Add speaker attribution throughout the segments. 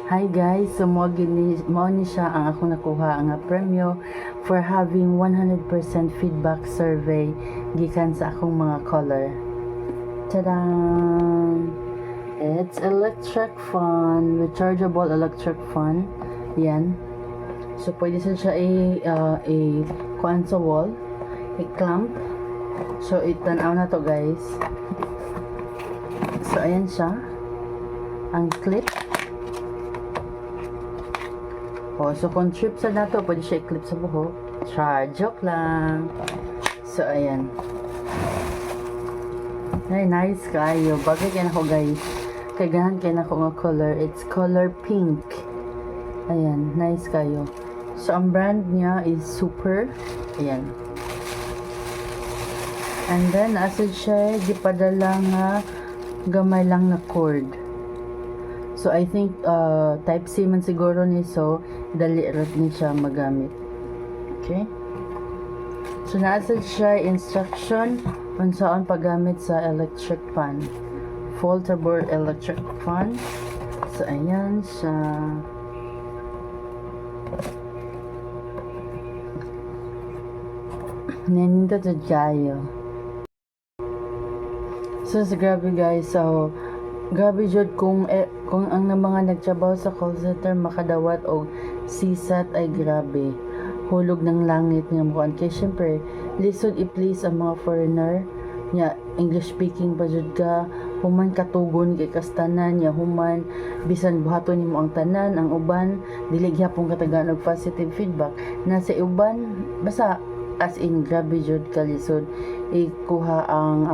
Speaker 1: Hi guys, so mo ni siya ang ako nakuha nga premyo for having 100% feedback survey gikan sa akong mga color. Tada! It's electric fan, rechargeable electric fan. Yan. So pwede siya kuan sa wall, i-clamp. So itanaw na to guys. So ayan siya. Ang clip. So kung trip sa nato, pwede siya i-clip sa buhok. Joke lang. So, ayan. Ay, nice kayo. Bagay kayo na ko, guys. Kagahan kayo na ko nga color. It's color pink. Ayan, nice kayo. So, ang brand niya is Super. Ayan. And then, asad siya, gipadala nga gamay lang na cord. So, I think, type C man siguro ni, so, dali rat ni siya magamit. Okay? So, naasad siya instruction kung saan paggamit sa electric fan. Foldable electric fan. So, ayan siya. Naninda to jayo. So, grabe guys. So, grabe jud kung ang mga nagtrabaho sa call center makadawat og CSAT ay grabe. Hulog ng langit nga mo kay syempre lisod i-please ang mga foreigner nya English speaking pa jud ka human katugon kay kastanan nya human bisan buhaton nimo ang tanan ang uban dili gyapon katagaan og positive feedback na sa uban basta as in grabe jud ka lisod ikuha ang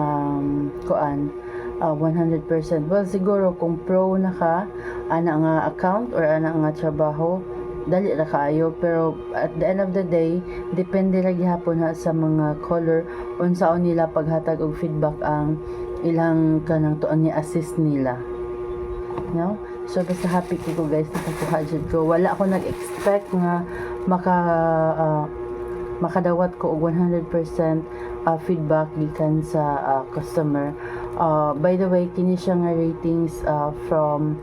Speaker 1: 100%. Well, siguro kung pro na ka, ana nga account or ana nga trabaho, dali ra kaayo. Pero at the end of the day, depende ra gihapon ha sa mga color unsaon nila paghatag og feedback ang ilang kanang tuan ni assist nila. No? So basta happy ko guys nakakuha jud ko. Wala ako nag-expect nga makadawat ko og 100% feedback gikan sa customer. By the way, kini siya nga ratings from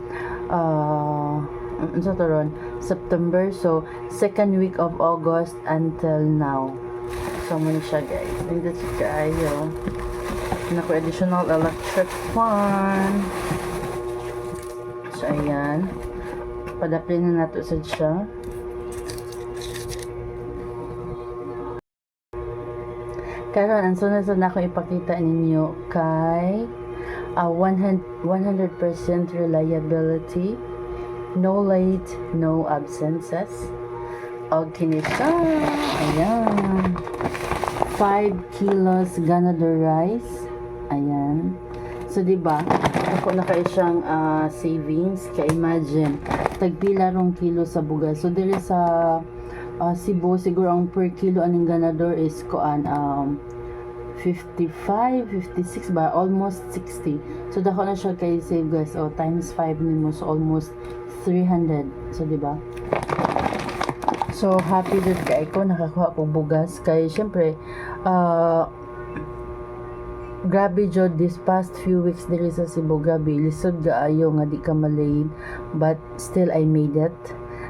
Speaker 1: September, so second week of August until now. So muna siya guys. Hindi siya kayo. Naku additional electric fan. So ayan. Padaplin na nato sa siya. Karon ang sunod na ako ipakita ninyo kay 100% reliability, no late, no absences. Og kini siya, ayan, 5 kilos ganado rice, ayan. So diba, ako na kayo siyang savings, kaya imagine, tagpila rong kilo sa bugas. So dili sa Cebu, siguro ang per kilo aning ganador is 55, 56 ba? Almost 60. So, dako na siya kay save guys. Times 5 nimo. So, almost 300. So, diba? So, happy dito kay ko. Nakakuha ko bugas. Kay, syempre, grabe jud this past few weeks diri sa Cebu. Grabe, lisod gaayo nga di ka malaid. But, still, I made it.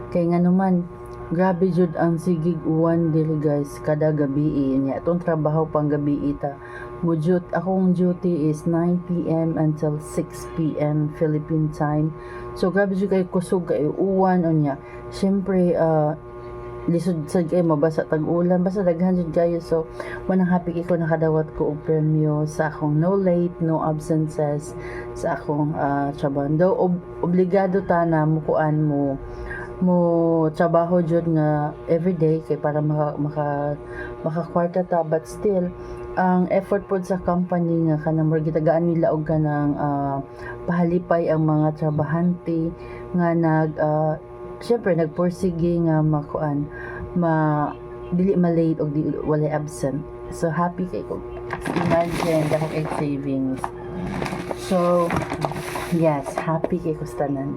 Speaker 1: Kay nga naman, grabe jud ang sigig uwan diri guys kada gabi niya itong trabaho pang gabi ita mujud akong duty is 9 PM until 6 PM Philippine time. So grabe jud kay kusog kay uwan unya syempre lisod sad kay mabasa tag-ulan basta daghan jud kayo. So manang happy ko nakadawat ko og premyo sa akong no late no absences sa akong trabaho. Though obligado ta na mukuan mo trabaho jud nga everyday kay para makakwarta ta, but still ang effort pod sa company nga kanang gitagaan nila og kanang pahalipay ang mga trabahante nga syempre nagpursige nga makuan dili malate og di walay absent. So happy kay ko, imagine dako kay savings. So yes, happy kay ko tanan.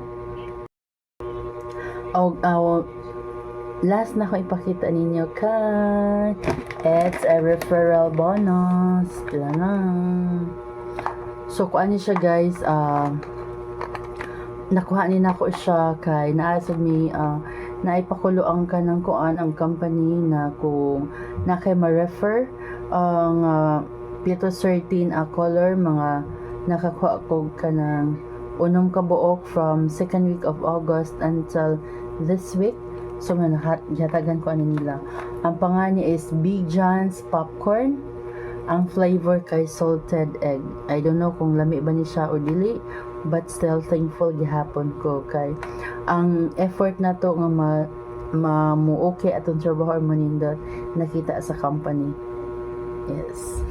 Speaker 1: Last na ko ipakita ninyo kay it's a referral bonus. So kuan siya guys, nakuha ni nako siya kay naasad mi naipakulo ang kanang kuan ang company na kung na kay ma-refer ang pito 13 color mga nakakuha ko kanang unong kabuok from second week of August until this week. So nga nakatagan ko ano nila. Ang pangalan niya is Big John's Popcorn. Ang flavor kay salted egg. I don't know kung lami ba ni siya o dili, but still thankful gihapon ko kay ang effort na to nga okay atong trabaho mo nindot nakita sa company. Yes.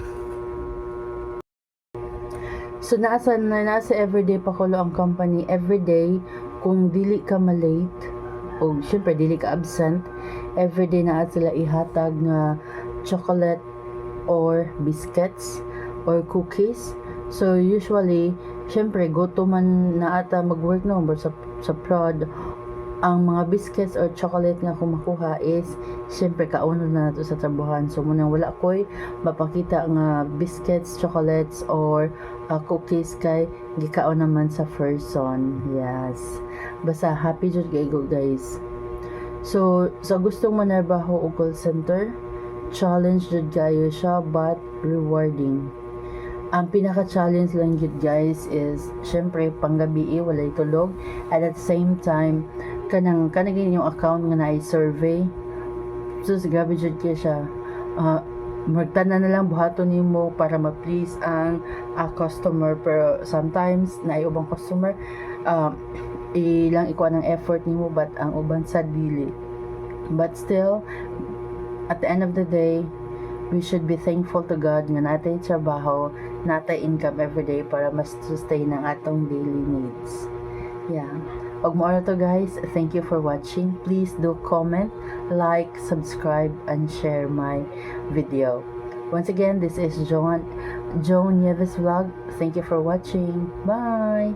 Speaker 1: So nasa everyday pakulo ang company everyday kung dili ka malate o syempre dili ka absent everyday na sila ihatag nga chocolate or biscuits or cookies. So usually syempre goto man na ata mag-work no sa prod ang mga biscuits or chocolate nga kung makuha is syempre kauna na nato sa trabahan. So munang wala ko'y mapakita nga biscuits, chocolates or cookies kay gikaon naman sa person. Yes, basta happy jud kaigo guys. So sa gustong manarbaho og call center, challenge jud kayo siya but rewarding. Ang pinaka-challenge lang jud guys is syempre panggabi walay tulog, at at the same time kanang yung account nga naay survey. So grabe jud kay siya. Magtanan na lang buhaton nimo para ma-please ang customer, pero sometimes naay ubang customer ilang ikuha ng effort nimo but ang uban sa dili. But still at the end of the day we should be thankful to God nga natay trabaho, natay income every day para mas sustain ang atong daily needs. Yeah. Pag mo to guys, thank you for watching. Please do comment, like, subscribe, and share my video. Once again, this is Joan Nieves Vlog. Thank you for watching. Bye!